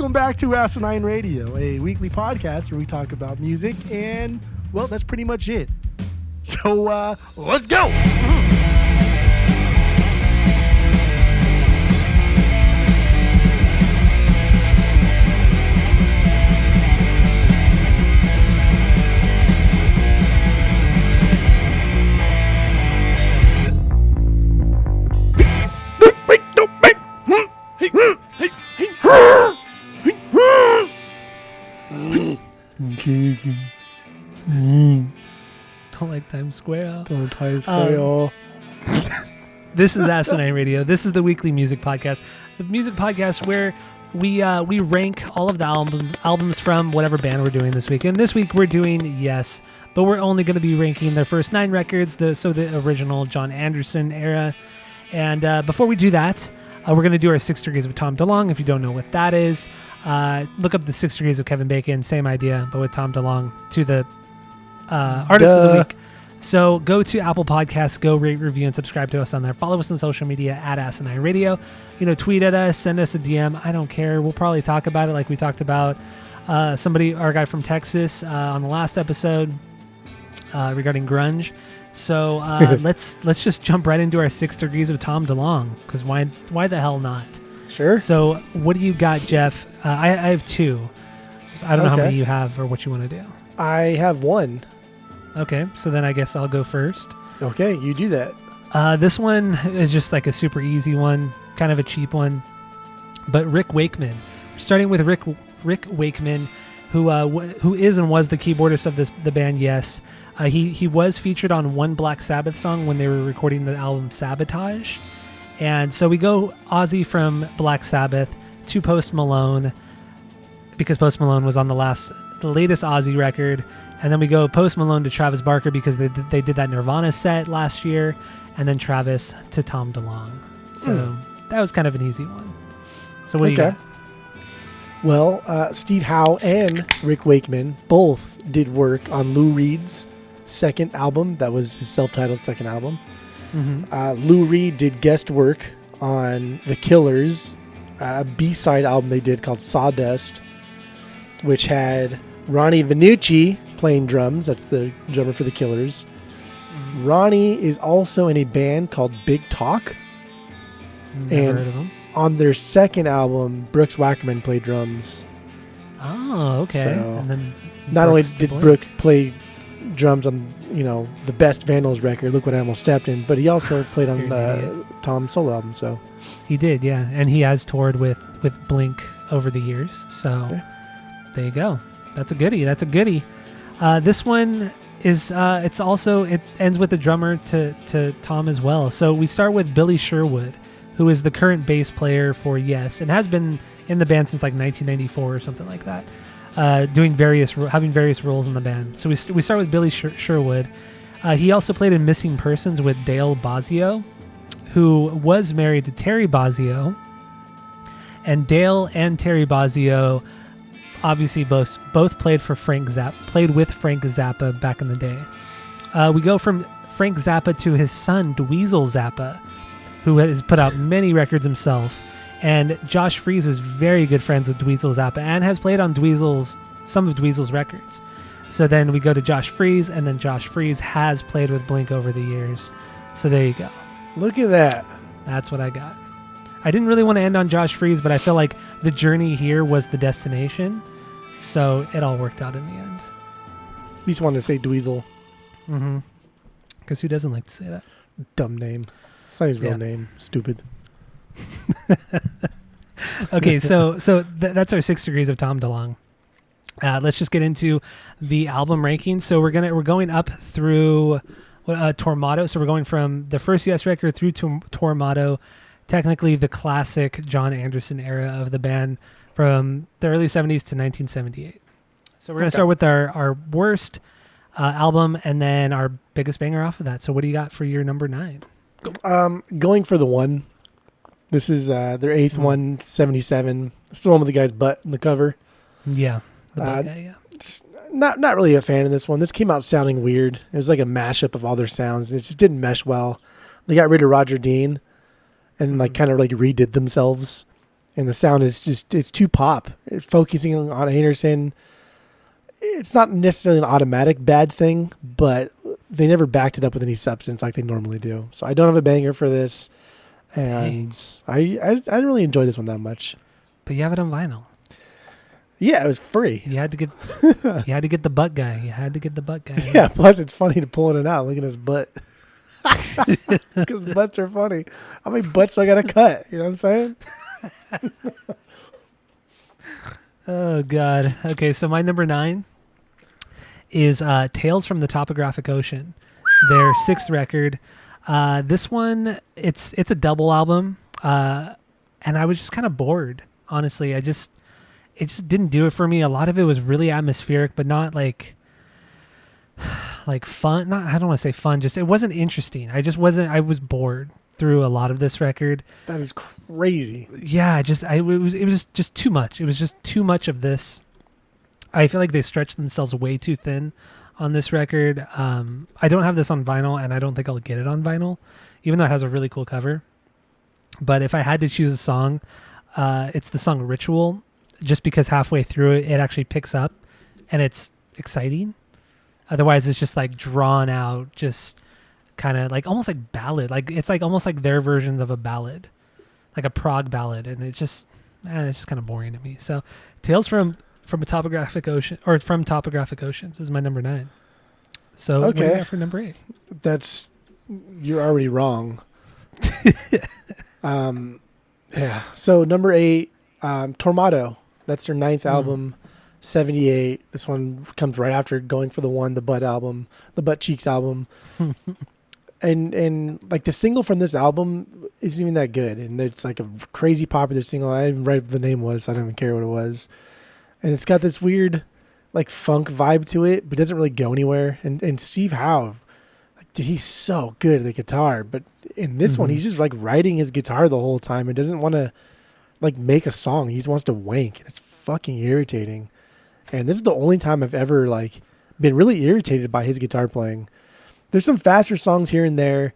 Welcome back to Asinine Radio, a weekly podcast where we talk about music, and, well, that's pretty much it. So, let's go! Don't like Times Square. Don't Times Square. This is Asinine Radio. This is the weekly music podcast. The music podcast where we rank all of the albums from whatever band we're doing this week. And this week we're doing Yes, but we're only going to be ranking their first 9 records, the original John Anderson era. And before we do that, we're going to do our 6 Degrees of Tom DeLonge. If you don't know what that is, look up the 6 Degrees of Kevin Bacon. Same idea, but with Tom DeLonge to the artist of the week. So go to Apple Podcasts, go rate, review, and subscribe to us on there. Follow us on social media at Asinine Radio. Tweet at us, send us a DM. I don't care. We'll probably talk about it like we talked about our guy from Texas on the last episode regarding grunge. So let's just jump right into our 6 Degrees of Tom DeLonge, because why the hell not? Sure. So what do you got, Jeff? I have 2. So I don't know how many you have or what you want to do. I have 1. Okay, so then I guess I'll go first. Okay, you do that. This one is just like a super easy one, kind of a cheap one. But Rick Wakeman. Starting with Rick Wakeman, who is and was the keyboardist of the band Yes. He was featured on one Black Sabbath song when they were recording the album Sabotage. And so we go Ozzy from Black Sabbath to Post Malone, because Post Malone was on the latest Ozzy record. And then we go Post Malone to Travis Barker because they did that Nirvana set last year. And then Travis to Tom DeLonge. So that was kind of an easy one. So what do you got? Well, Steve Howe and Rick Wakeman both did work on Lou Reed's second album. That was his self-titled second album. Mm-hmm. Lou Reed did guest work on The Killers, a B-side album they did called Sawdust, which had Ronnie Vannucci playing drums. That's the drummer for The Killers. Mm-hmm. Ronnie is also in a band called Big Talk. Never heard of him. On their second album, Brooks Wackerman played drums. Oh, okay. So and then not only did Brooks play drums on, the best Vandals record, Look What Animal Stepped In, but he also played on Tom's solo album. So he did, yeah. And he has toured with Blink over the years. So There you go. That's a goodie. This one is it ends with the drummer to Tom as well. So we start with Billy Sherwood, who is the current bass player for Yes and has been in the band since like 1994 or something like that, having various roles in the band. So we start with Billy Sherwood. He also played in Missing Persons with Dale Bozzio, who was married to Terry Bozzio, and Dale and Terry Bozzio obviously both played with Frank Zappa back in the day. We go from Frank Zappa to his son Dweezil Zappa, who has put out many records himself. And Josh Freese is very good friends with Dweezil Zappa and has played on some of Dweezil's records. So then we go to Josh Freese, and then Josh Freese has played with Blink over the years. So there you go. Look at that. That's what I got. I didn't really want to end on Josh Freese, but I feel like the journey here was the destination. So it all worked out in the end. You just wanted to say Dweezil. Mm-hmm. Because who doesn't like to say that? Dumb name. It's not his real name. Stupid. Okay, so that's our 6 Degrees of Tom DeLonge. Let's just get into the album rankings. So we're going up through Tormato. So we're going from the first Yes record through to Tormato, technically the classic John Anderson era of the band from the early 70s to 1978. So we're going to start with our worst album and then our biggest banger off of that. So what do you got for your number 9? Going for the one. This is their 8th one, 77. It's the one with the guy's butt in the cover. Yeah. Yeah. Not really a fan of this one. This came out sounding weird. It was like a mashup of all their sounds. It just didn't mesh well. They got rid of Roger Dean and kind of redid themselves. and the sound is just it's too pop. Focusing on Anderson, it's not necessarily an automatic bad thing, but they never backed it up with any substance like they normally do. So I don't have a banger for this, and I didn't really enjoy this one that much. But you have it on vinyl. Yeah, it was free. You had to get the butt guy. You had to get the butt guy. Yeah, plus it's funny to pulling it out. Look at his butt. Because butts are funny. How many butts do I got to cut? You know what I'm saying? Oh, God. Okay, so my number 9 is Tales from the Topographic Ocean, their 6th record. This one, it's a double album, and I was just kind of bored, honestly. It just didn't do it for me. A lot of it was really atmospheric, but not like fun. Not, I don't want to say fun, just it wasn't interesting. I was bored through a lot of this record. That is crazy. Yeah, it was just too much. It was just too much of this. I feel like they stretched themselves way too thin on this record. I don't have this on vinyl, and I don't think I'll get it on vinyl, even though it has a really cool cover. But if I had to choose a song, it's the song Ritual, just because halfway through it actually picks up, and it's exciting. Otherwise, it's just like drawn out, just kind of like almost like ballad. Like it's like almost like their versions of a ballad, like a prog ballad, and it's just kind of boring to me. So, Tales from a Topographic Ocean, or from Topographic Oceans, is my number 9. So, what do you got for number 8? You're already wrong. Yeah. So number 8, Tormato. That's their 9th album. 78. This one comes right after Going for the One, the Butt Cheeks album. and like the single from this album isn't even that good. And it's like a crazy popular single. I didn't write what the name was, so I don't even care what it was. And it's got this weird like funk vibe to it, but doesn't really go anywhere. And Steve Howe, like, dude, he's so good at the guitar. But in this one, he's just like writing his guitar the whole time and doesn't want to like make a song. He just wants to wank. And it's fucking irritating. And this is the only time I've ever like been really irritated by his guitar playing. There's some faster songs here and there,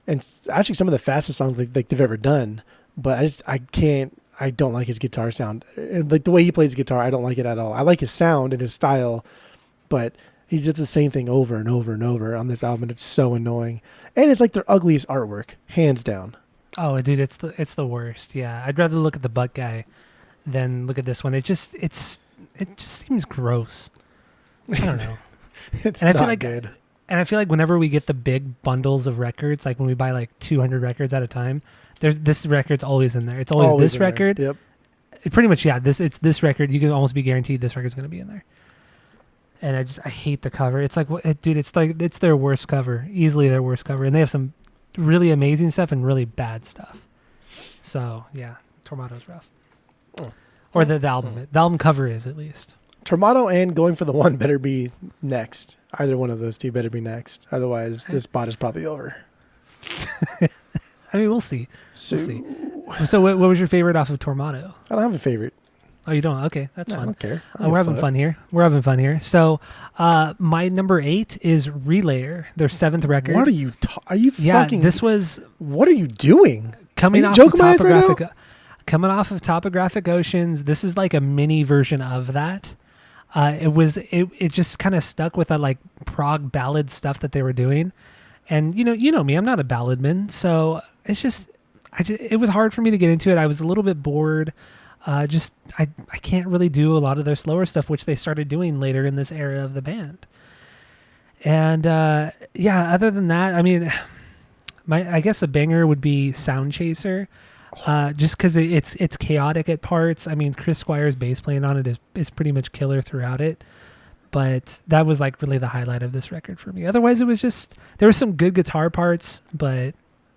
and actually some of the fastest songs like they've ever done. But I don't like his guitar sound. And like the way he plays guitar, I don't like it at all. I like his sound and his style, but he's just the same thing over and over and over on this album. And it's so annoying. And it's like their ugliest artwork, hands down. Oh, dude, it's the worst. Yeah, I'd rather look at the butt guy than look at this one. It just seems gross. I don't know. It's and not I feel like, good. And I feel like whenever we get the big bundles of records, like when we buy like 200 records at a time, this record's always in there. It's always this record. There. Yep. It pretty much, yeah. It's this record. You can almost be guaranteed this record's going to be in there. And I hate the cover. It's like, dude, it's their worst cover, easily their worst cover, and they have some really amazing stuff and really bad stuff. So yeah, Tormato's rough. Or the album. The album cover is, at least. Tormato and Going for the One better be next. Either one of those two better be next. Otherwise, this spot is probably over. I mean, we'll see. We'll see. So what was your favorite off of Tormato? I don't have a favorite. Oh, you don't? Okay, that's fun. I don't care. We're having fun here. So my number 8 is Relayer, their 7th record. What are you fucking... this was... What are you doing? Coming are off you of joking my ass right now? Coming off of Topographic Oceans, this is like a mini version of that. It just kind of stuck with that like prog ballad stuff that they were doing. And you know me, I'm not a balladman, so it was hard for me to get into it. I was a little bit bored. I can't really do a lot of their slower stuff, which they started doing later in this era of the band. And other than that, I mean, I guess a banger would be Sound Chaser. Just because it's chaotic at parts. I mean, Chris Squire's bass playing on it is pretty much killer throughout it. But that was like really the highlight of this record for me. Otherwise, it was just, there were some good guitar parts, but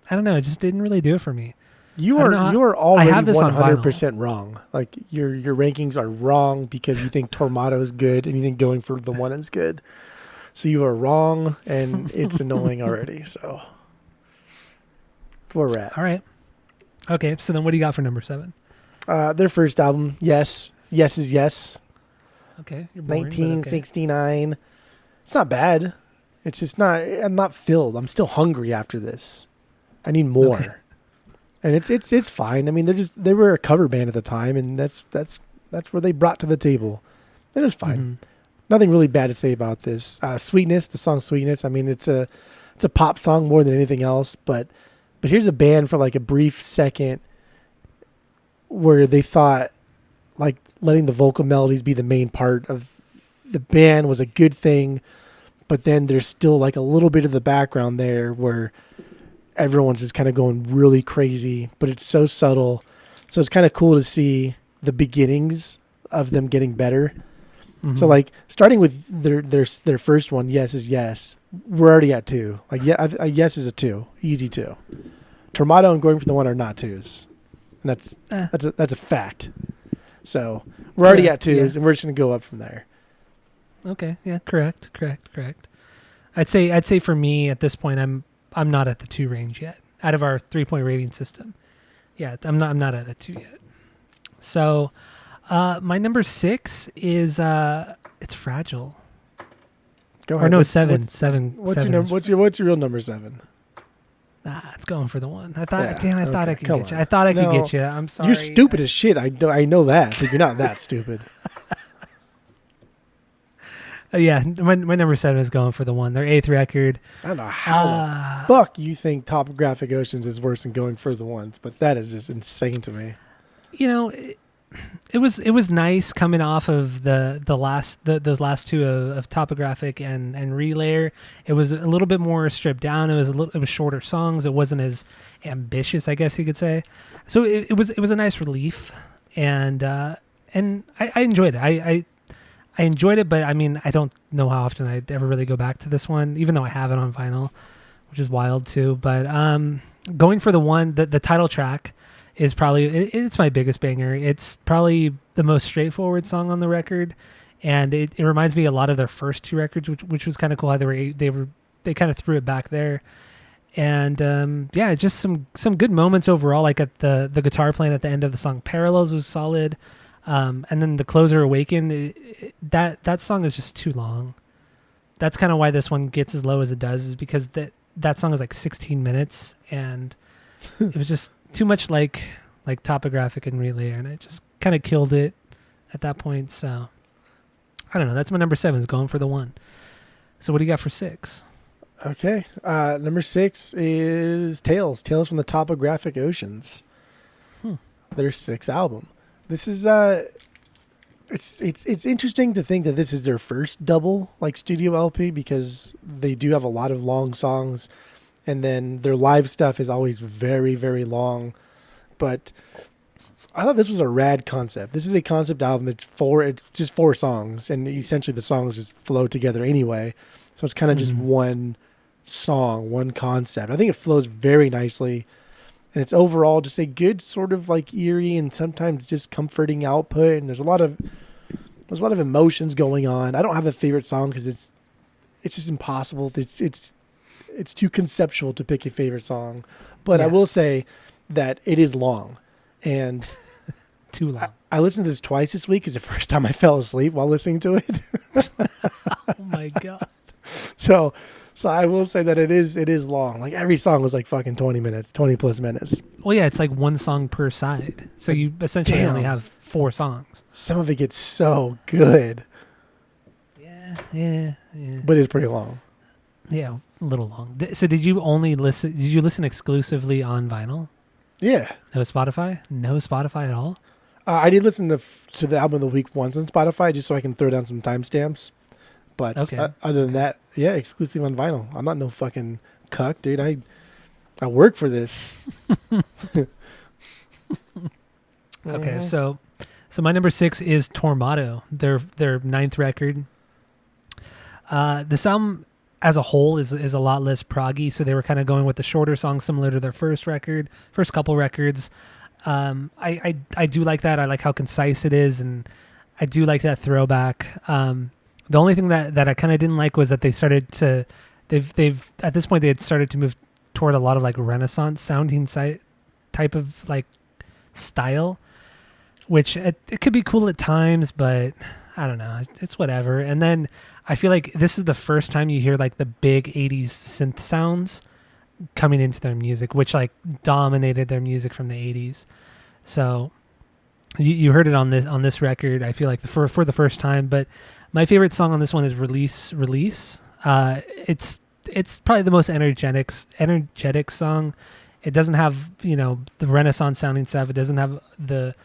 I don't know, it just didn't really do it for me. You are already 100% wrong. Like your rankings are wrong because you think Tormato is good and you think Going for the One is good. So you are wrong, and it's annoying already. So where we're at. All right. Okay, so then what do you got for number 7? Their first album, Yes. Yes is Yes. Okay, you're boring, 1969. Okay. It's not bad. It's just not, I'm not filled. I'm still hungry after this. I need more. and it's fine. I mean, they were a cover band at the time, and that's where they brought to the table. It was fine. Mm-hmm. Nothing really bad to say about this. Sweetness, the song Sweetness. I mean, it's a pop song more than anything else, but here's a band for like a brief second where they thought like letting the vocal melodies be the main part of the band was a good thing, but then there's still like a little bit of the background there where everyone's just kind of going really crazy, but it's so subtle. So it's kind of cool to see the beginnings of them getting better. Mm-hmm. So like starting with their first one, Yes is Yes, we're already at 2. Like a Yes is a 2, easy 2. Tormato and Going for the One are not 2s, and that's a fact. So we're already at 2s, and we're just gonna go up from there. Okay, yeah, correct. I'd say for me at this point, I'm not at the 2 range yet. Out of our 3-point rating system, yeah, I'm not at a 2 yet. So. My number 6 is it's Fragile. Go ahead. Or no, 7. What's your number? What's your real number 7? It's going for the 1. I thought, I thought I could get you. I thought I could get you. I'm sorry. You're stupid as shit. I know that, but you're not that stupid. Yeah, my number 7 is going for the 1. Their 8th record. I don't know how the fuck you think Topographic Oceans is worse than Going for the Ones, but that is just insane to me. You know. It was nice coming off of those last 2 of Topographic and Relayer. It was a little bit more stripped down. It was shorter songs. It wasn't as ambitious, I guess you could say. So it was a nice relief, and I enjoyed it. I enjoyed it, but I mean I don't know how often I'd ever really go back to this one, even though I have it on vinyl, which is wild too. But Going for the One, the title track. Is probably it's my biggest banger. It's probably the most straightforward song on the record, and it reminds me a lot of their first 2 records, which was kind of cool. How they kind of threw it back there, and just some good moments overall. Like at the guitar playing at the end of the song Parallels was solid, and then the closer Awaken, that song is just too long. That's kind of why this one gets as low as it does, is because that song is like 16 minutes, and it was just too much like Topographic and Relayer, and it just kind of killed it at that point. So I don't know. That's my number 7, is Going for the One. So what do you got for 6? Okay, number 6 is Tales from the Topographic Oceans. Their 6th album. This is it's interesting to think that this is their first double like studio LP, because they do have a lot of long songs. And then their live stuff is always very, very long. But I thought this was a rad concept. This is a concept album. It's just 4 songs. And essentially the songs just flow together anyway. So it's kind of just one song, one concept. I think it flows very nicely. And it's overall just a good sort of like eerie and sometimes just comforting output. And there's a lot of emotions going on. I don't have a favorite song because it's just impossible. It's too conceptual to pick a favorite song, but I will say that it is long, and too long. I listened to this twice this week. It's the first time I fell asleep while listening to it. Oh my God. So I will say that it is long. Like every song was like fucking 20 plus minutes. Well, yeah, it's like one song per side. So you essentially only have 4 songs. Some of it gets so good. Yeah. But it's pretty long. Yeah, a little long. So did you listen exclusively on vinyl? Yeah. No Spotify? No Spotify at all? I did listen to the album of the week once on Spotify just so I can throw down some timestamps. But other than that, yeah, exclusive on vinyl. I'm not no fucking cuck, dude. I work for this. Okay, so my number 6 is Tormato, their 9th record. This album as a whole is a lot less proggy, so they were kind of going with the shorter songs similar to their first couple records. I do like that. I like how concise it is, and I do like that throwback. The only thing that I kind of didn't like was that they started to they've at this point they had started to move toward a lot of like Renaissance sounding type of like style, which it could be cool at times, but I don't know. It's whatever. And then I feel like this is the first time you hear like the big 80s synth sounds coming into their music, which like dominated their music from the 80s. So you heard it on this record, I feel like for the first time. But my favorite song on this one is Release. It's probably the most energetic song. It doesn't have, the Renaissance sounding stuff. It doesn't have the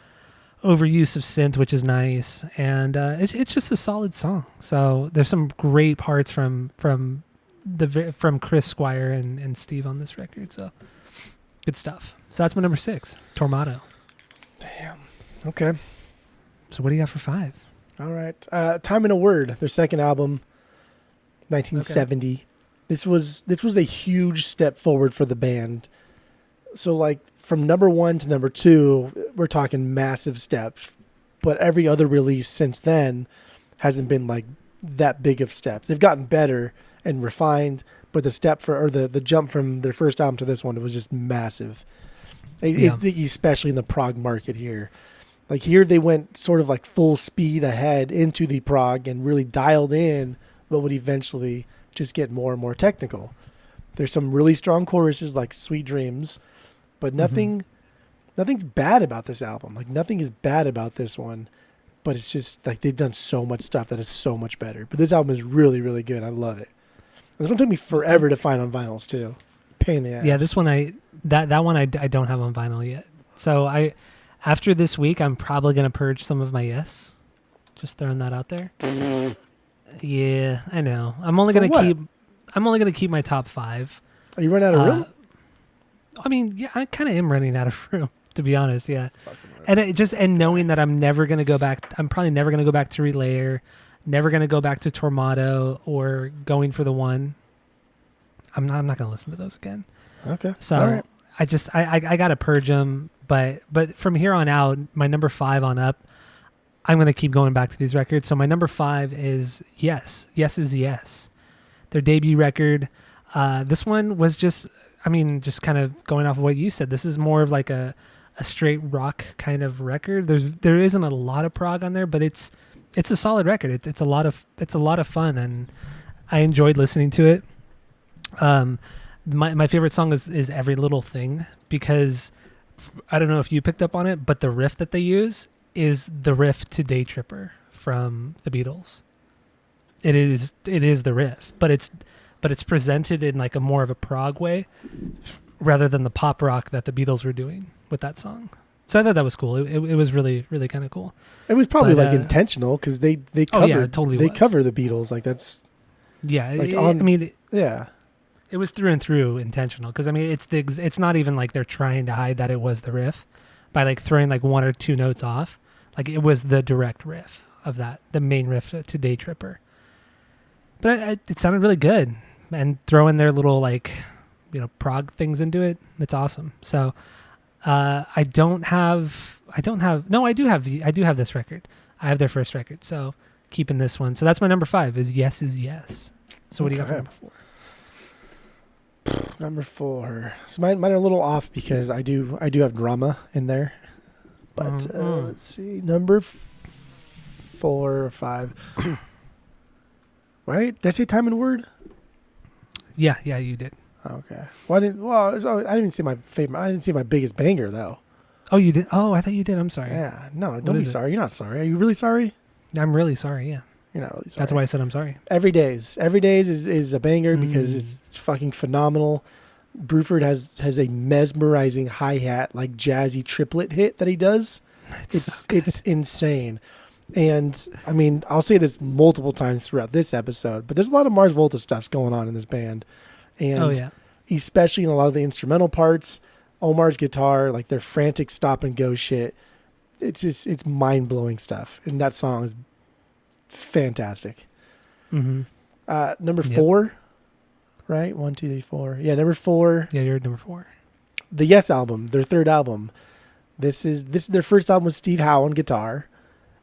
overuse of synth, which is nice, and it's just a solid song. So there's some great parts from Chris Squire and Steve on this record. So good stuff. So that's my number 6, Tormato. Damn. Okay. So what do you got for 5? All right. Time in a Word, their second album, 1970. Okay. This was a huge step forward for the band. So like from number 1 to number 2, we're talking massive steps. But every other release since then hasn't been like that big of steps. They've gotten better and refined, but the jump from their first album to this one, it was just massive. Especially in the prog market here. Like here they went sort of like full speed ahead into the prog and really dialed in what would eventually just get more and more technical. There's some really strong choruses like Sweet Dreams, but nothing's bad about this album. Like nothing is bad about this one, but it's just like they've done so much stuff that is so much better. But this album is really, really good. I love it. And this one took me forever to find on vinyls too. Pain in the ass. Yeah, this one that one I don't have on vinyl yet. So after this week, I'm probably gonna purge some of my Yes. Just throwing that out there. Yeah, I know. I'm only gonna keep my top 5. Are you running out of room? I mean, yeah, I kind of am running out of room, to be honest. Yeah, and knowing that I'm never gonna go back. I'm probably never gonna go back to Relayer. Never gonna go back to Tormato or Going for the One. I'm not gonna listen to those again. Okay. So all right. I gotta purge them. But from here on out, my number 5 on up, I'm going to keep going back to these records. So my number 5 is Yes. Yes is Yes. Their debut record. This one was just kind of going off of what you said. This is more of like a straight rock kind of record. There isn't a lot of prog on there, but it's a solid record. It's a lot of fun, and I enjoyed listening to it. My favorite song is Every Little Thing, because I don't know if you picked up on it, but the riff that they use is the riff to Day Tripper from the Beatles. It is the riff, but it's presented in like a more of a prog way rather than the pop rock that the Beatles were doing with that song. So I thought that was cool. It was really, really kind of cool. It was probably intentional because they covered they cover the Beatles, like that's it was through and through intentional, because I mean it's not even like they're trying to hide that it was the riff by like throwing like 1 or 2 notes off. Like it was the direct riff of that, the main riff to Day Tripper. But it sounded really good, and throwing their little like prog things into it, it's awesome. So I do have this record. I have their first record, so keeping this one. So that's my number 5 is Yes is Yes. So what do you got for number 4? Number 4. So mine are a little off because I do have drama in there. But let's see. Number 4 or 5. Right? Did I say Time in a Word? Yeah, you did. Okay. I didn't even say my favorite. I didn't say my biggest banger though. Oh, you did? Oh, I thought you did. I'm sorry. Yeah. No, don't be sorry. You're not sorry. Are you really sorry? I'm really sorry. Yeah. You're not really sorry. That's why I said I'm sorry. Every Days is a banger because it's fucking phenomenal. Bruford has a mesmerizing hi-hat, like jazzy triplet hit that he does. It's insane. And I mean, I'll say this multiple times throughout this episode, but there's a lot of Mars Volta stuff going on in this band. And especially in a lot of the instrumental parts, Omar's guitar, like their frantic stop and go shit. It's mind blowing stuff. And that song is fantastic. Mm-hmm. Number 4, right? 1, 2, 3, 4. Yeah, number 4. Yeah, you're at number 4. The Yes album, their third album. This is their first album with Steve Howe on guitar,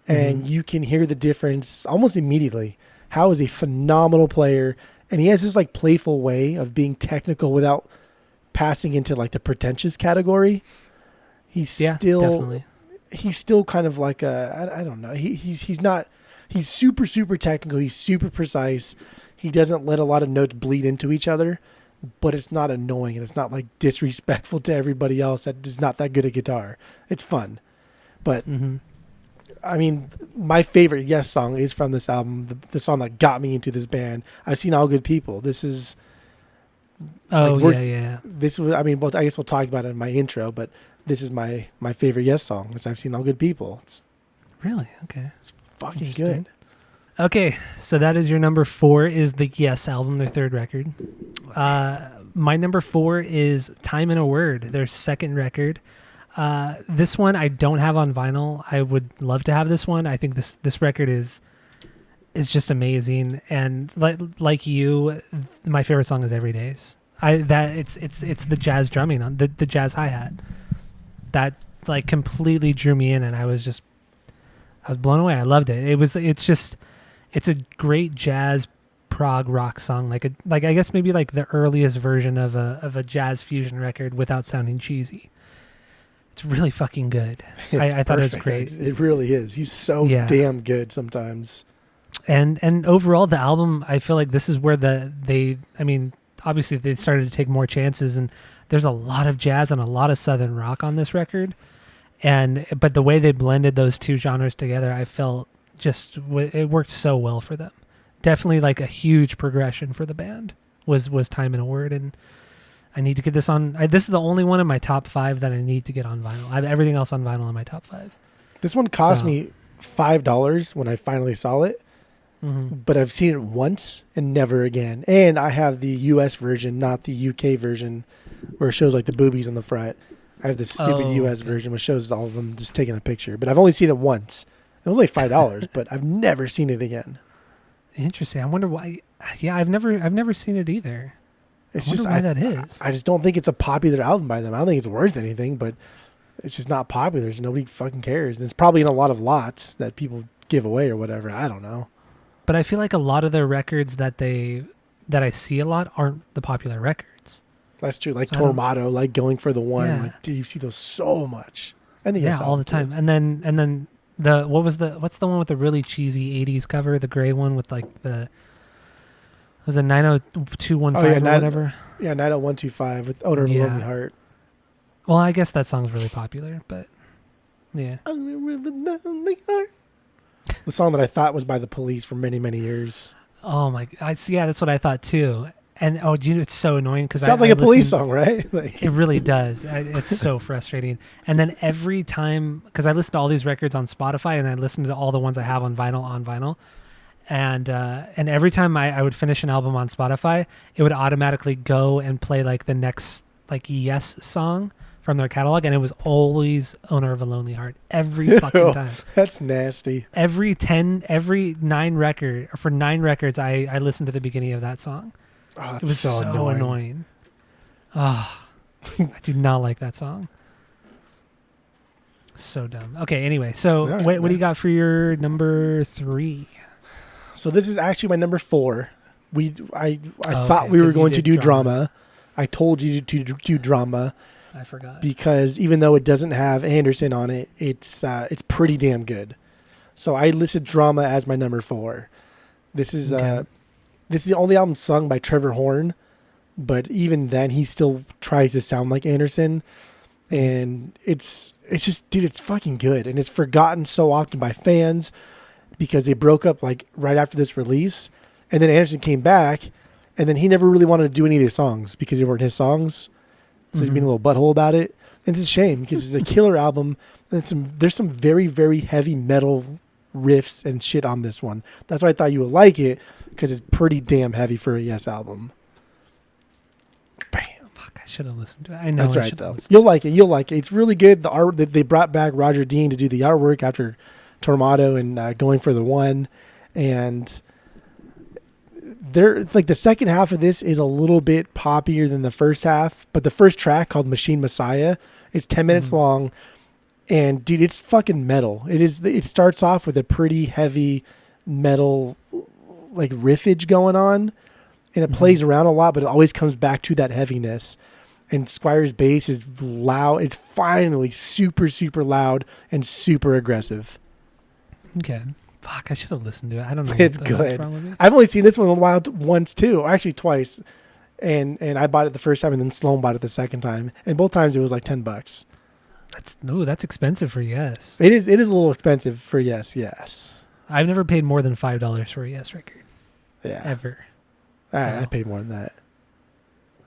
and you can hear the difference almost immediately. Howe is a phenomenal player, and he has this like playful way of being technical without passing into like the pretentious category. He's still kind of like I don't know. He's not. He's super, super technical. He's super precise. He doesn't let a lot of notes bleed into each other. but it's not annoying and it's not like disrespectful to everybody else that is not that good at guitar. It's fun. But I mean, my favorite Yes song is from this album, the song that got me into this band. I've Seen All Good People. This is This was, I mean, well, I guess we'll talk about it in my intro, but this is my favorite Yes song, which I've Seen All Good People. It's really? Okay. It's fucking good. Okay, so that is your number 4 is the Yes album, their third record. My number 4 is Time in a Word, their second record. This one I don't have on vinyl. I would love to have this one. I think this record is just amazing, and like you, my favorite song is Every Days. It's the jazz drumming on the jazz hi-hat that like completely drew me in, and I was blown away. I loved it. It's a great jazz prog rock song, like I guess maybe like the earliest version of a jazz fusion record without sounding cheesy. It's really fucking good. I thought it was great. It really is. He's so damn good sometimes. And overall, the album, I feel like this is where obviously they started to take more chances, and there's a lot of jazz and a lot of southern rock on this record. But the way they blended those two genres together, I felt it worked so well for them. Definitely like a huge progression for the band was Time in a Word, and I need to get this on. This is the only one in my top 5 that I need to get on vinyl. I have everything else on vinyl in my top 5. This one cost me $5 when I finally saw it, but I've seen it once and never again. And I have the US version, not the UK version, where it shows like the boobies on the front. I have the stupid US version, which shows all of them just taking a picture. But I've only seen it once. It was like $5, but I've never seen it again. Interesting. I wonder why. Yeah, I've never seen it either. It's just why that is. I just don't think it's a popular album by them. I don't think it's worth anything, but it's just not popular. So nobody fucking cares. And it's probably in a lot of lots that people give away or whatever. I don't know. But I feel like a lot of their records that I see a lot aren't the popular records. That's true. Like Tormato, like Going for the One. Yeah. Like, dude, you see those so much. I think all the time. And then what's the one with the really cheesy 80s cover, the gray one with like was it 90215 or whatever? Yeah, 90125 with Owner of a Lonely Heart. Well, I guess that song's really popular, but yeah. The song that I thought was by The Police for many, many years. Oh my! That's what I thought too. And it's so annoying because sounds like a Police song, right? It really does. It's so frustrating. And then every time, because I listen to all these records on Spotify, and I listen to all the ones I have on vinyl, and every time I would finish an album on Spotify, it would automatically go and play like the next like Yes song from their catalog, and it was always Owner of a Lonely Heart every fucking time. That's nasty. For 9 records, I listened to the beginning of that song. Oh, it was so annoying. I do not like that song. So dumb. Okay, anyway, so what do you got for your number 3? So this is actually my number 4. I thought we were going to do drama. I told you to do drama. I forgot. Because even though it doesn't have Anderson on it, it's pretty damn good. So I listed drama as my number 4. This is the only album sung by Trevor Horn, but even then he still tries to sound like Anderson, and it's just, dude, it's fucking good, and it's forgotten so often by fans because they broke up like right after this release, and then Anderson came back, and then he never really wanted to do any of these songs because they weren't his songs. So he's being a little butthole about it. And it's a shame because it's a killer album. And there's some very, very heavy metal riffs and shit on this one. That's why I thought you would like it, because it's pretty damn heavy for a Yes album. Bam. Fuck, I should have listened to it. I know. That's right, though. You'll like it. It's really good. The art that they brought back Roger Dean to do the artwork after Tormato and Going for the One. And like the second half of this is a little bit poppier than the first half, but the first track, called Machine Messiah, is 10 minutes long, and dude, it's fucking metal. It starts off with a pretty heavy metal like riffage going on, and it plays around a lot, but it always comes back to that heaviness. And Squire's bass is loud. It's finally super, super loud and super aggressive. Okay. Fuck, I should have listened to it. I don't know. It's good. I've only seen this one once too, or actually twice. and I bought it the first time, and then Sloan bought it the second time, and both times it was like $10. That's expensive for Yes. It is a little expensive for Yes. I've never paid more than $5 for a Yes record. Yeah, Ever. I paid more than that.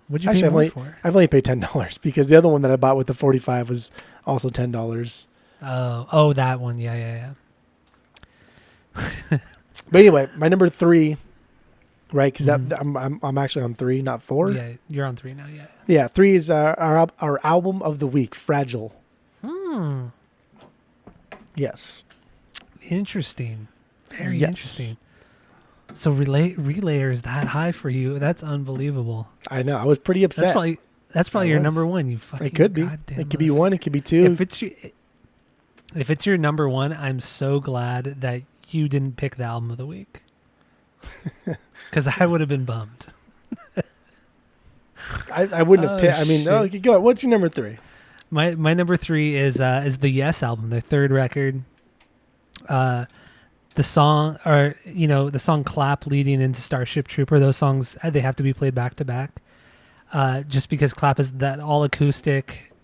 What'd you Actually, pay more for? I've only paid $10 because the other one that I bought with the 45 was also $10. Oh, that one. Yeah. But anyway, my number 3, right? Because Mhm. I'm actually on 3, not 4. Yeah, you're on 3 now. Yeah. Yeah, 3 is our album of the week, Fragile. Yes. Interesting. Very Yes. interesting. So Relayer is that high for you? That's unbelievable. I know. I was pretty upset. That's probably your was. number one. You fucking. It could be. goddamn It could be 1. It could be 2. If it's your number one, I'm so glad that you didn't pick the album of the week. Because I would have been bummed. I wouldn't have picked. I mean, shit. go ahead. What's your number 3? My number 3 is the Yes album, their third record. The song, the song "Clap" leading into Starship Trooper. Those songs, they have to be played back to back. Just because "Clap" is that all acoustic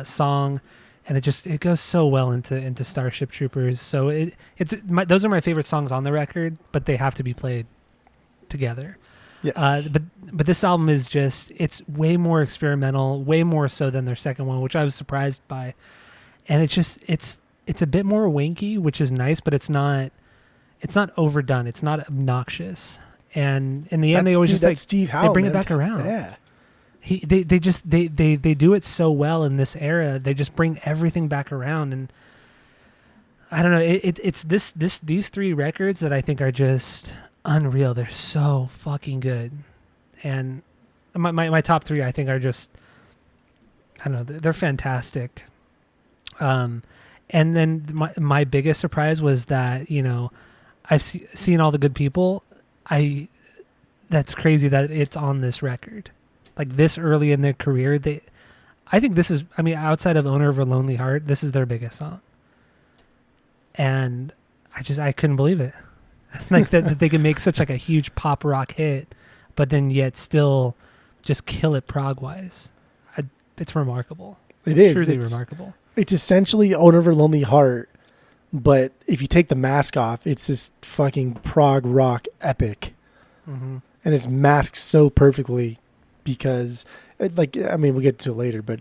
song, and it goes so well into Starship Troopers. So those are my favorite songs on the record, but they have to be played together. Yes. But this album is it's way more experimental, way more so than their second one, which I was surprised by. And it's a bit more wanky, which is nice, but it's not overdone. It's not obnoxious. And in the end, they always Steve Howe, they bring it back around. Yeah. They do it so well in this era. They just bring everything back around, and I don't know. It's these 3 records that I think are just unreal. They're so fucking good, and my top 3 I think are just, I don't know, they're fantastic. And then my biggest surprise was that I've seen All the Good People. That's crazy that it's on this record. Like this early in their career, I think this is, outside of Owner of a Lonely Heart, this is their biggest song. And I couldn't believe it. Like that they can make such like a huge pop rock hit, but then yet still just kill it prog wise. It's remarkable. It is. Truly remarkable. It's essentially Owner of a Lonely Heart, but if you take the mask off, it's this fucking prog rock epic. Mm-hmm. And it's masked so perfectly because, we'll get to it later, but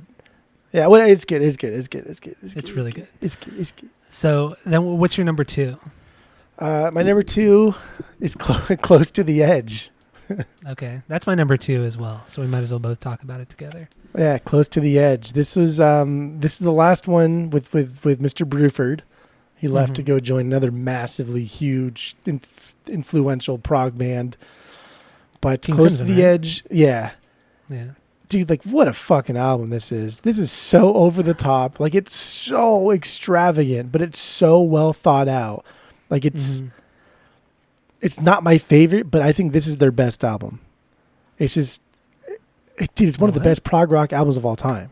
yeah, well, it's good. It's really good. It's good. So then what's your number 2? My number 2 is Close to the Edge. Okay. That's my number 2 as well. So we might as well both talk about it together. Yeah, Close to the Edge. This is the last one with Mr. Bruford. He left to go join another massively huge, influential prog band. But King Close Crimson, to the right? Edge, yeah. Yeah. Dude, like, what a fucking album this is. This is so over the top. Like, it's so extravagant, but it's so well thought out. Like, it's not my favorite, but I think this is their best album. It's just, it's one of the best prog rock albums of all time.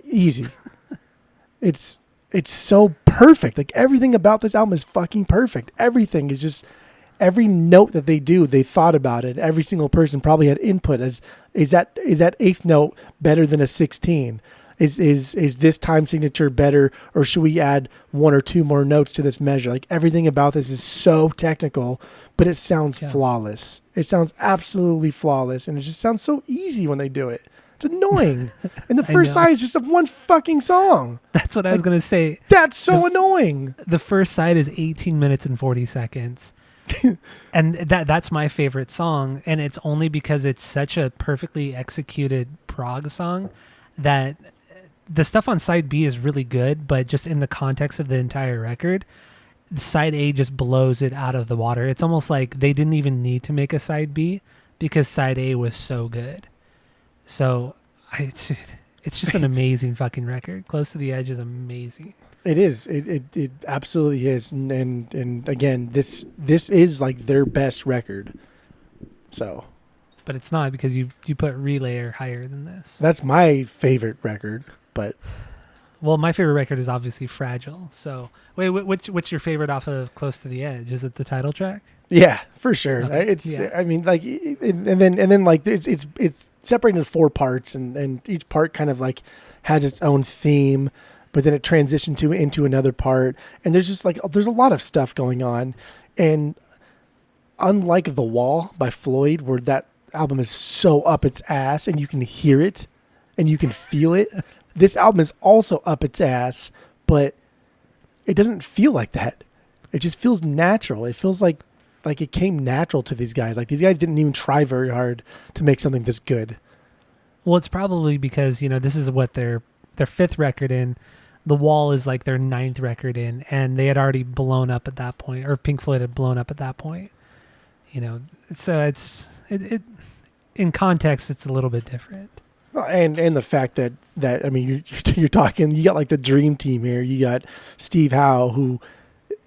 Easy. It's so perfect. Like, everything about this album is fucking perfect. Everything is just, every note that they do, they thought about it. Every single person probably had input. Is that 8th note better than a 16? Is this time signature better, or should we add 1 or 2 more notes to this measure? Like, everything about this is so technical, but it sounds flawless. It sounds absolutely flawless, and it just sounds so easy when they do it. It's annoying. And the first side is just one fucking song. That's what I was going to say. That's so annoying. The first side is 18 minutes and 40 seconds. And that's my favorite song, and it's only because it's such a perfectly executed prog song that the stuff on side B is really good, but just in the context of the entire record, side A just blows it out of the water. It's almost like they didn't even need to make a side B because side A was so good. So it's just an amazing fucking record. Close to the Edge is amazing. It is. It absolutely is. And again, this is like their best record. So, but it's not, because you put Relayer higher than this. That's my favorite record, but Well, my favorite record is obviously Fragile. So, wait, what's your favorite off of Close to the Edge? Is it the title track? Yeah, for sure. Okay. It's Yeah. I mean like and then like it's separated into 4 parts and each part kind of like has its own theme, but then it transitioned into another part, and there's just like there's a lot of stuff going on. And unlike The Wall by Floyd, where that album is so up its ass and you can hear it and you can feel it, this album is also up its ass, but it doesn't feel like that. It just feels natural. It feels like it came natural to these guys. Like these guys didn't even try very hard to make something this good. Well, it's probably because, this is what their 5th record in. The Wall is like their 9th record in, and they had already blown up at that point, or Pink Floyd had blown up at that point. So it's in context, it's a little bit different. And the fact that I mean you're talking, you got like the dream team here. You got Steve Howe, who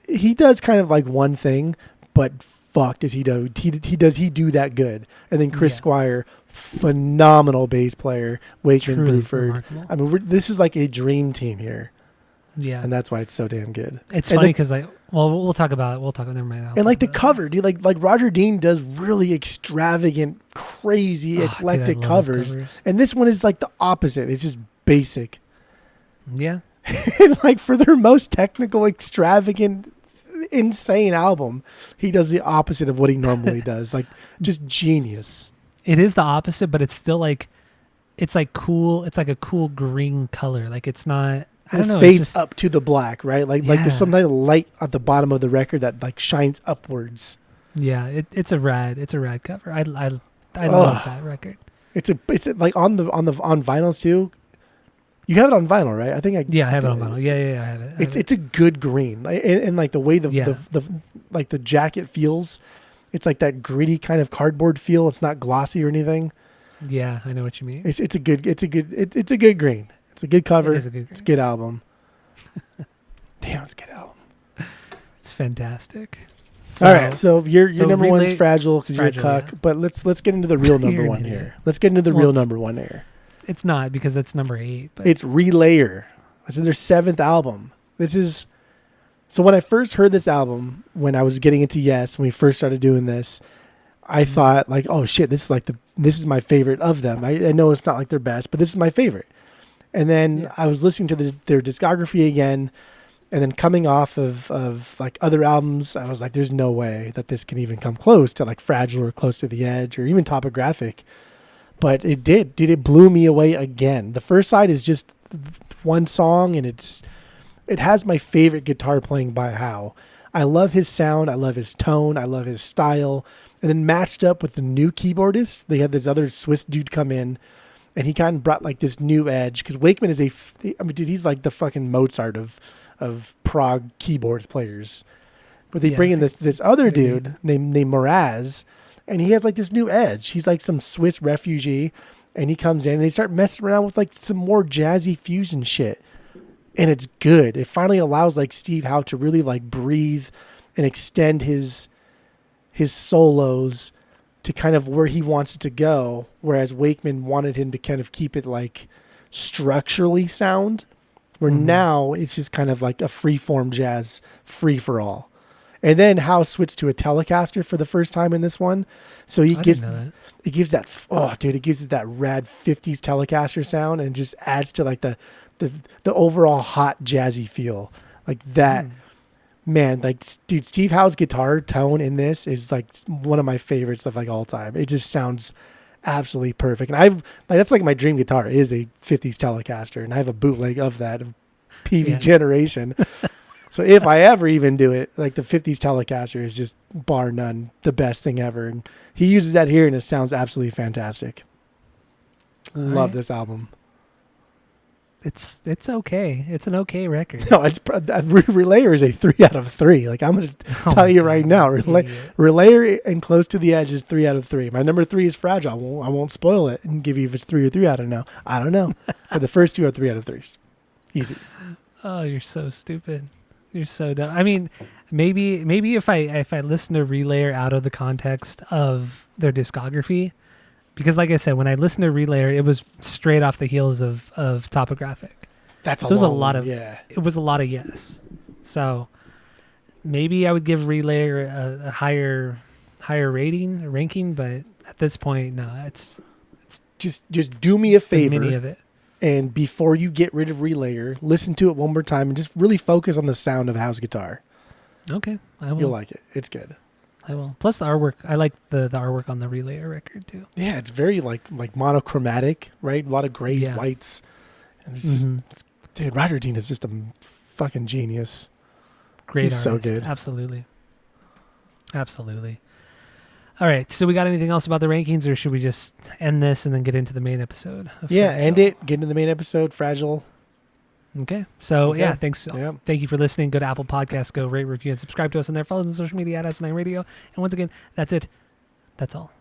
he does kind of like one thing, but fuck does he do that good. And then Chris Squire, phenomenal bass player, Wakeman, Bruford. Remarkable. I mean this is like a dream team here. Yeah, and that's why it's so damn good. It's funny because we'll talk about never mind. And like the cover, dude, like Roger Dean does really extravagant, crazy, eclectic covers, and this one is like the opposite. It's just basic. Yeah. And like for their most technical, extravagant, insane album, he does the opposite of what he normally does. Like just genius. It is the opposite, but it's still like it's like cool. It's like a cool green color. Like it's not. I don't know. It fades up to the black, right? Like there's some kind of light at the bottom of the record that like shines upwards. Yeah, it's a rad cover. I love that record. It's like on vinyls too. You have it on vinyl, right? I think I have it on vinyl. Yeah, I have it. It's a good green, and like the way the jacket feels, it's like that gritty kind of cardboard feel. It's not glossy or anything. Yeah, I know what you mean. It's a good green. It's a good cover. It's a good album. Damn, it's a good album. It's fantastic. So, all right, so your number one's Fragile because you're a cuck. Yeah. But let's get into the real number one here. Let's get into the real number one here. It's not because that's number 8. But it's Relayer. This is their 7th album. So when I first heard this album, when I was getting into Yes, when we first started doing this, I thought like, oh shit, this is my favorite of them. I know it's not like their best, but this is my favorite. And then I was listening to their discography again, and then coming off of like other albums, I was like, there's no way that this can even come close to like Fragile or Close to the Edge or even Topographic. But it did. Dude, it blew me away again. The first side is just one song, and it has my favorite guitar playing by Howe. I love his sound. I love his tone. I love his style. And then matched up with the new keyboardist, they had this other Swiss dude come in, and he kind of brought like this new edge. Because Wakeman is dude, he's like the fucking Mozart of prog keyboard players. But they bring in this other dude named Mraz, and he has like this new edge. He's like some Swiss refugee, and he comes in and they start messing around with like some more jazzy fusion shit. And it's good. It finally allows like Steve Howe to really like breathe and extend his solos to kind of where he wants it to go. Whereas Wakeman wanted him to kind of keep it like structurally sound, where now it's just kind of like a freeform jazz free for all. And then Howe switched to a Telecaster for the first time in this one. So it gives it that rad 50s Telecaster sound, and just adds to like the overall hot jazzy feel. Like that, man, like dude, Steve Howe's guitar tone in this is like one of my favorites of like all time. It just sounds absolutely perfect. And that's like my dream guitar is a 50s Telecaster, and I have a bootleg of that of PV generation. So if I ever even do it, like the 50s Telecaster is just bar none the best thing ever. And he uses that here, and it sounds absolutely fantastic. Love this album. It's okay. It's an okay record. No, Relayer is a 3 out of 3. Like I'm going to tell you right now, Relayer and Close to the Edge is 3 out of 3. My number 3 is Fragile. I won't spoil it and give you if it's 3 or 3 out of now. I don't know. But the first 2 are 3 out of 3s. Easy. Oh, you're so stupid. You're so dumb. I mean, maybe if I listen to Relayer out of the context of their discography, because like I said, when I listened to Relayer, it was straight off the heels of Topographic. That's So it was a lot one, of yeah. It was a lot of yes. So maybe I would give Relayer a higher ranking, but at this point, no, it's Just do me a the mini favor, of it. and before you get rid of Relayer, listen to it one more time and just really focus on the sound of Howe's guitar. Okay, I will. You'll like it. It's good. I will. Plus the artwork. I like the artwork on the Relayer record too. Yeah, it's very like monochromatic, right? A lot of grays, Yeah. whites, and it's just dude. Ryder Dean is just a fucking genius. Great He's artist. so good. Absolutely. All right. So we got anything else about the rankings, or should we just end this and then get into the main episode? Yeah, end it. Get into the main episode. Fragile. Okay. So Okay. yeah, thanks. Yeah. Thank you for listening. Go to Apple Podcasts, go rate, review, and subscribe to us on there. Follow us on social media at S9 Radio. And once again, that's it. That's all.